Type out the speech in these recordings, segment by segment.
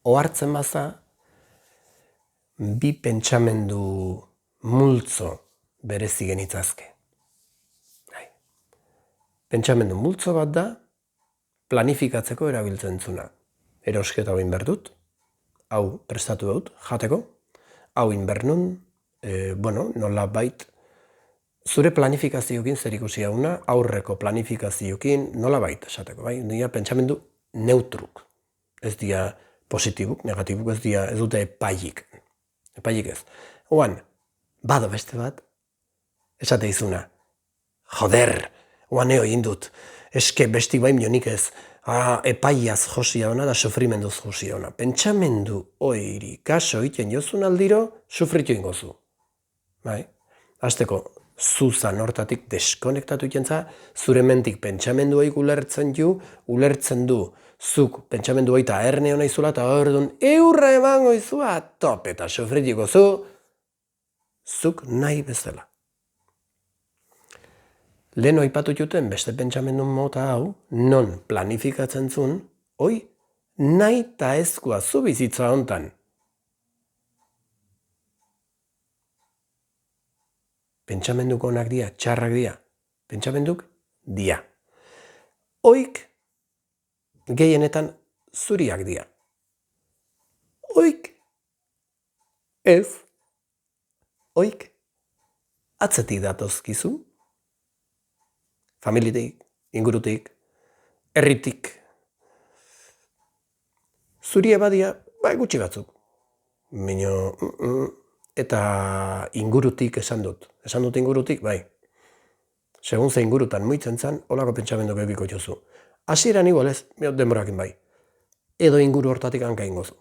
ohartzen baza, bi pentsamendu multzo berezi genitzazke. Pentsamendu multzo bat da, planifikatzeko erabiltzen zuna. Erosketa hau behar dut, hau prestatu dut, jateko, hau inbernun, nola bait, zure planifikaziokin zer ikusi hauna, aurreko planifikaziokin nola bait esateko, bai? Dira pentsamendu neutruk, ez dira positibuk, negatibuk, ez dute epailik ez. Oan, bado beste bat, esate izuna, joder, oan eo indut, eske besti bain jonik ez, epaiaz josia ona da sufrimenduz josia ona. Pentsamendu oiri kaso iten jozun aldiro, sufritu ingozu. Bai? Azteko, zuzan hortatik deskonektatu itentza, zure mentik pentsamenduaik ulertzen du, zuk pentsamendu eta erne hona izula, eta ordun eurra emango izua, top, eta sufritiko zuk nahi bezala. Lehen aipatu juten beste pentsamendu mota hau, non planifikatzen zun, hoi nahi eta ezkoa zu bizitza hontan. Pentsamenduko onak dia, txarrak dia, pentsamenduk dia. Oik gehienetan zuriak dia. Oik ez, oik atzetik datozkizu, familitik, ingurutik, herritik. Zuria badia, gutxi batzuk. Eta ingurutik esan dut ingurutik, bai. Segun ze ingurutan muitzen zan, holako pentsamendu bebiko jozu. Hasieran igualez, denborakin bai. Edo inguru hortatik hanka ingozu.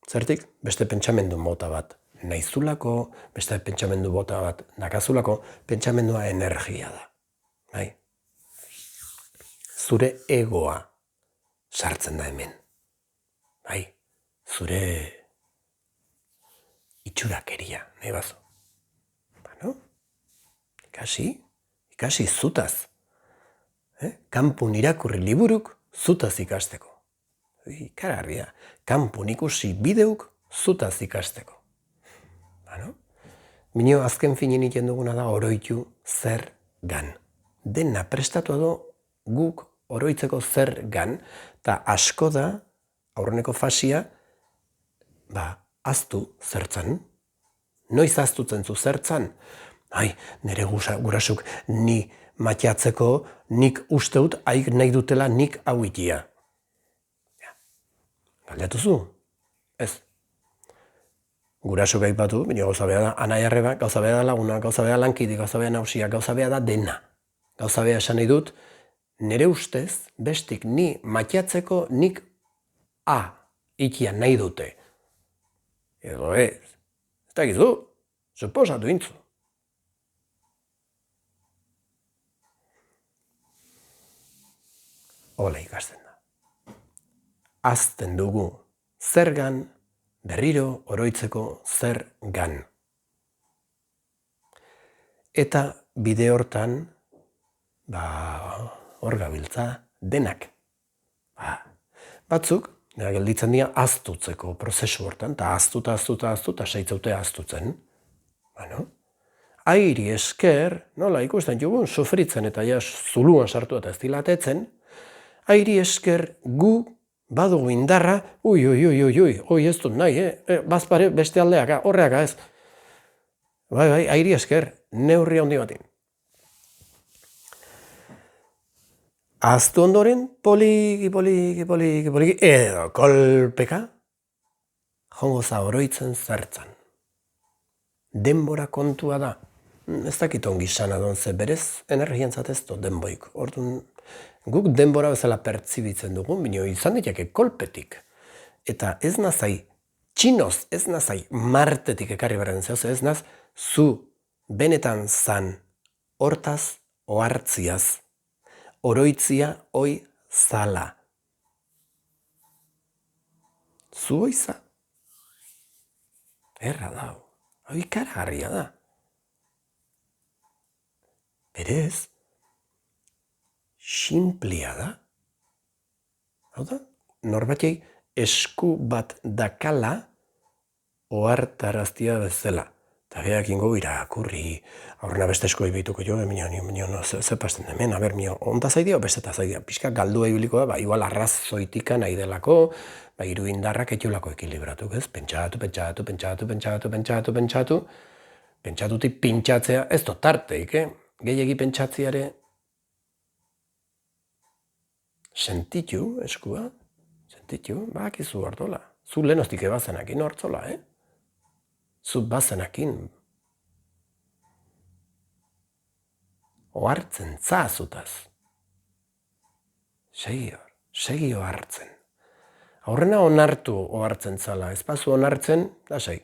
Zertik, beste pentsamendu mota bat naizulako, beste pentsamendu mota bat nakazulako, pentsamendua energia da. Bai. Zure egoa sartzen da hemen. Bai. Zure itxurakeria, nahi bazu. Bueno, ikasi zutaz. Kanpun irakurri liburuk zutaz ikasteko. Ikaragarria, kanpun ikusi bideuk zutaz ikasteko. Bueno, minio azken finen iten duguna da oroitu zer gan. Dena prestatu edo guk oroitzeko zer gan, eta asko da, aurreneko fasia, aztu zertzan. Noiz aztutzen zu zertzan? Nire gurasuk ni matiatzeko, nik usteut, haik nahi dutela nik hau itia. Galdetuzu? Ez. Gurasuk aipatu, gauza beha da anai arreba, gauza beha da laguna, gauza beha lankide, gauza beha nausia, gauza beha da dena. Gauza beha esan nahi dut, nire ustez, bestik ni matiatzeko nik ikia nahi dute. Edo ez dakizu, suposatu intzu. Hola ikasten da. Azten dugu zergan, berriro oroitzeko zer gan. Eta bide hortan, hor gabiltza denak. Batzuk, gelditzen dira aztutzeko prozesu hortan, eta aztuta, seitzaute aztutzen. Airi esker, nola ikusten jugun, sufritzen eta zuluan sartu eta ez dilatetzen, airi esker gu badugu indarra, ui, ez dut nahi, bazpare beste aldeaka, horreaka ez. Bai, airi esker, neurri handi batin. Aztu ondoren, poliki, edo kolpeka, jongo za oroitzen zertzan. Denbora kontua da. Ez dakit ongi sana donze berez, energiantzat ez dut denboik. Orduan, guk denbora bezala pertsibitzen dugu, bineo izan ditake kolpetik. Eta ez nazai, txinoz ez nazai martetik ekarri berren zehoz, ez naz, zu benetan zan hortaz ohartziaz. Oroitzia oi zala. Zu oiza. Erra da, hau ikaragarria da. Berez, sinplia da. Hau da, norbatei esku bat dakala ohartaraztia bezala. Eta beak ingo irakurri, aurrena beste esko ibituko jo, minio, ze pasten hemen, a ber, minio, onta zaidia o besteta zaidia, pixka galdu ibiliko da, igual arrazoitika nahi delako, hiru indarrak etxolako ekilibratu, ez? Pentsatutik pintxatzea, ez tarteik, gehiagi pentsatziare, sentitu eskua, bakizu hartola, zu lehenostik ebazenakin hartzola, zu bazenakin, ohartzen zazutaz. Segi ohartzen. Aurrena onartu ohartzen zala, ez pazu onartzen, lasai.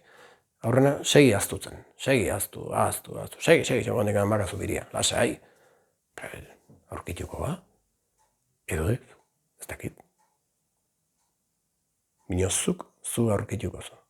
Aurrena segi aztutzen, segi aztu, segi, gondik bakazu biria, lasai. Aurkituko ba, edo ez dakit. Minozuk zu aurkituko zu.